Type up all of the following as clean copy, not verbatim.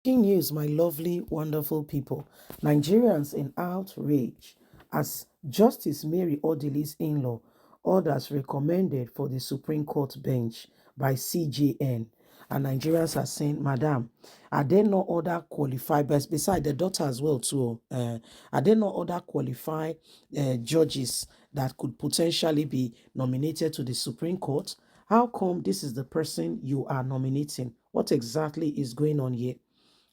Breaking news, my lovely, wonderful people. Nigerians in outrage as Justice Mary Odili's in-law orders recommended for the Supreme Court bench by CJN. And Nigerians are saying, Madam, are there no other qualified, but beside the daughter as well too, are there no other qualified judges that could potentially be nominated to the Supreme Court? How come this is the person you are nominating? What exactly is going on here?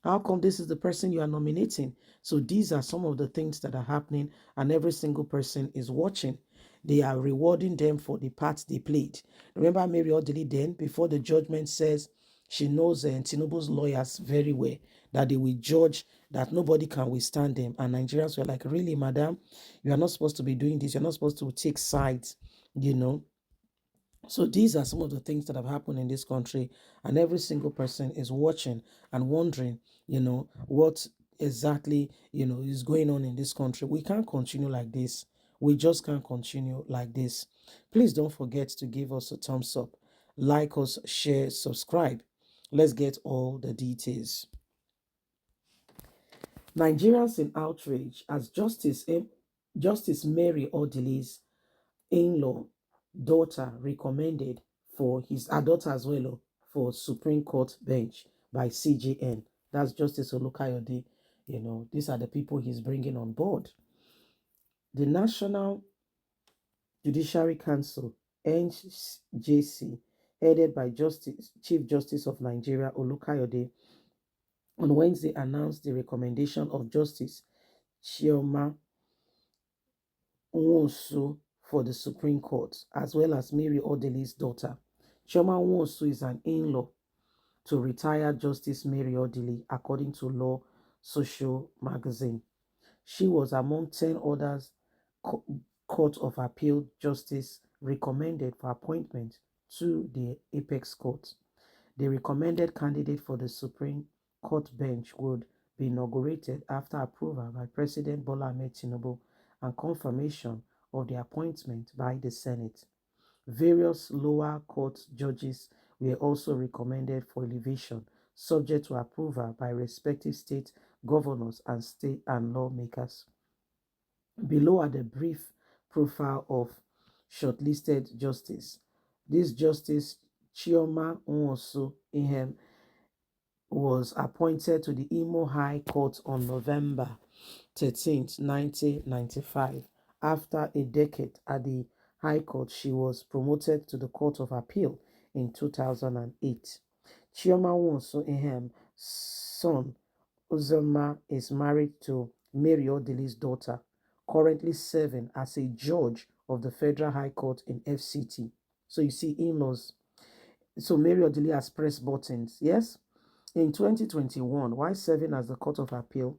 How come this is the person you are nominating? So these are some of the things that are happening, and every single person is watching. They are rewarding them for the part they played. Remember Mary Odili then, before the judgment says she knows Tinubu's lawyers very well, that they will judge that nobody can withstand them. And Nigerians were like, really, madam, you are not supposed to be doing this. You're not supposed to take sides, you know. So these are some of the things that have happened in this country, and every single person is watching and wondering, what exactly, is going on in this country. We can't continue like this. We just can't continue like this. Please don't forget to give us a thumbs up, like us, share, subscribe. Let's get all the details. Nigerians in outrage as Justice Mary Odili's in-law daughter recommended for her daughter as well for Supreme Court bench by CJN. That's Justice Olukayode. These are the people he's bringing on board. The National Judiciary Council, NJC, headed by Chief Justice of Nigeria Olukayode, on Wednesday announced the recommendation of Justice Chioma Nwosu for the Supreme Court, as well as Mary Odili's daughter. Chioma Nwosu is an in-law to retired Justice Mary Odili, according to Law Social magazine. She was among 10 others Court of Appeal justice recommended for appointment to the Apex Court. The recommended candidate for the Supreme Court bench would be inaugurated after approval by President Bola Ahmed Tinubu and confirmation of the appointment by the Senate. Various lower court judges were also recommended for elevation, subject to approval by respective state governors and state and lawmakers. Below are the brief profile of shortlisted justice. This Justice Chioma Nwosu Ihem was appointed to the Imo High Court on November 13th, 1995. After a decade at the High Court, she was promoted to the Court of Appeal in 2008. Chioma Nwosu Ihem's son, Uzoma, is married to Mary Odili's daughter, currently serving as a judge of the Federal High Court in FCT. So you see, in-laws. So Mary Odili has pressed buttons, yes? In 2021, while serving as the Court of Appeal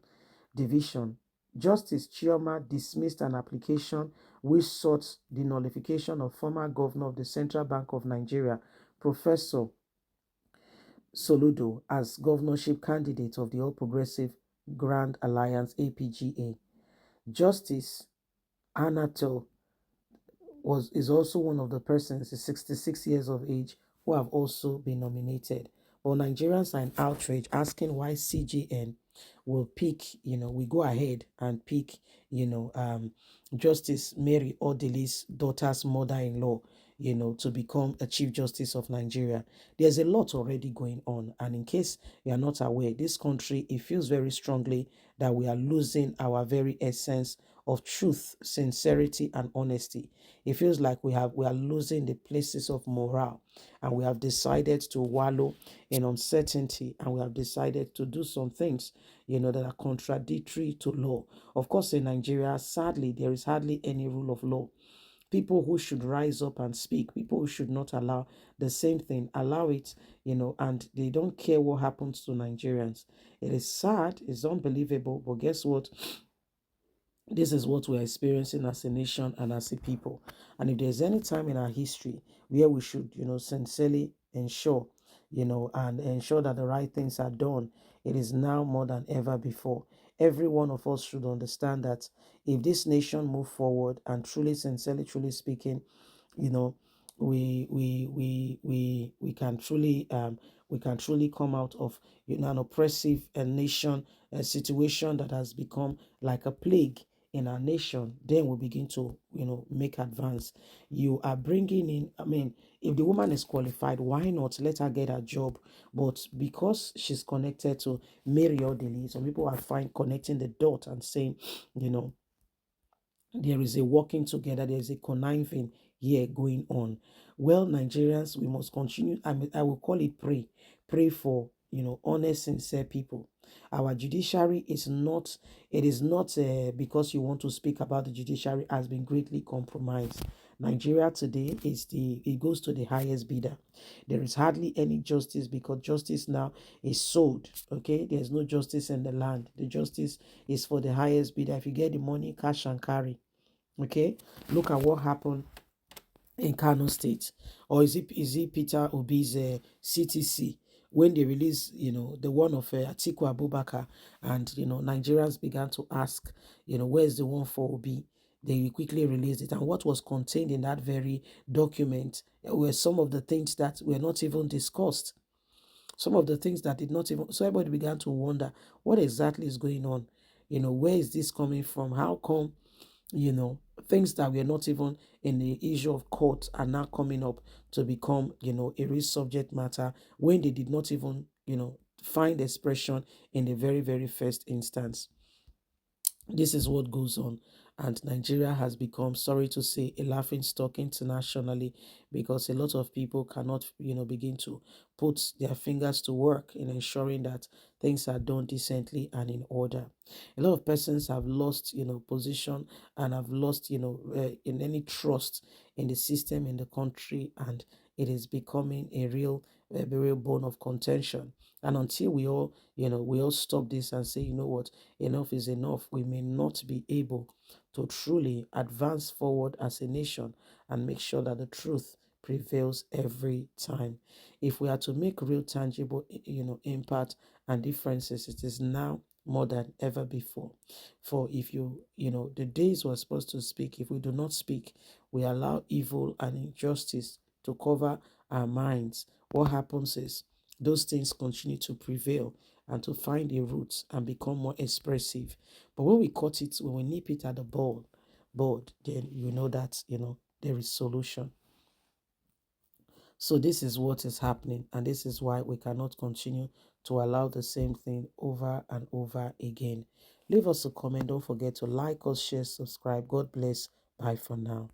Division, Justice Chioma dismissed an application which sought the nullification of former governor of the Central Bank of Nigeria, Professor Soludo, as governorship candidate of the All Progressive Grand Alliance APGA. Justice Anatol is also one of the persons, is 66 years of age, who have also been nominated. But Nigerians are in outrage asking why CGN will pick, we go ahead and pick, Justice Mary Odili's daughter's mother-in-law, to become a Chief Justice of Nigeria. There's a lot already going on. And in case you are not aware, this country, it feels very strongly that we are losing our very essence of truth, sincerity, and honesty. It feels like we are losing the places of morale, and we have decided to wallow in uncertainty, and we have decided to do some things, that are contradictory to law. Of course, in Nigeria, sadly, there is hardly any rule of law. People who should rise up and speak, people who should not allow the same thing, allow it, and they don't care what happens to Nigerians. It is sad, it's unbelievable, but guess what? This is what we're experiencing as a nation and as a people. And if there's any time in our history where we should, sincerely ensure, and ensure that the right things are done, it is now more than ever before. Every one of us should understand that if this nation move forward and truly, sincerely, truly speaking, you know, we can truly we can truly come out of an oppressive nation, a situation that has become like a plague in our nation, then we begin to make advance. You are bringing in, I mean, if the woman is qualified, why not let her get a job? But because she's connected to Mary Odili, some people are fine connecting the dot and saying, you know, there is a working together, there is a conniving here going on. Well, Nigerians, we must continue. I will call it pray for honest, sincere people. Our judiciary is not. It is not because you want to speak about the judiciary has been greatly compromised. Nigeria today it goes to the highest bidder. There is hardly any justice because justice now is sold. Okay, there's no justice in the land. The justice is for the highest bidder. If you get the money, cash and carry. Okay, look at what happened in Kano State, or is it Peter Obi's CTC when they released, the one of Atiku Abubakar, and Nigerians began to ask, where's the one for Obi? They quickly released it, and what was contained in that very document were some of the things that were not even discussed. Some of the things that did not even, so everybody began to wonder what exactly is going on. Where is this coming from? How come things that were not even in the issue of court are now coming up to become, a real subject matter when they did not even, find expression in the very, very first instance. This is what goes on. And Nigeria has become, sorry to say, a laughing stock internationally because a lot of people cannot, begin to put their fingers to work in ensuring that things are done decently and in order. A lot of persons have lost, position and have lost, in any trust in the system, in the country, and it is becoming a real bone of contention. And until we all stop this and say, what, enough is enough, we may not be able to truly advance forward as a nation and make sure that the truth prevails every time. If we are to make real tangible, impact and differences, it is now more than ever before. For if the days we're supposed to speak, if we do not speak, we allow evil and injustice to cover our minds. What happens is those things continue to prevail and to find a root and become more expressive. But when we cut it, when we nip it at the board, then you know that there is solution. So this is what is happening, and this is why we cannot continue to allow the same thing over and over again. Leave us a comment. Don't forget to like us, share, subscribe. God bless. Bye for now.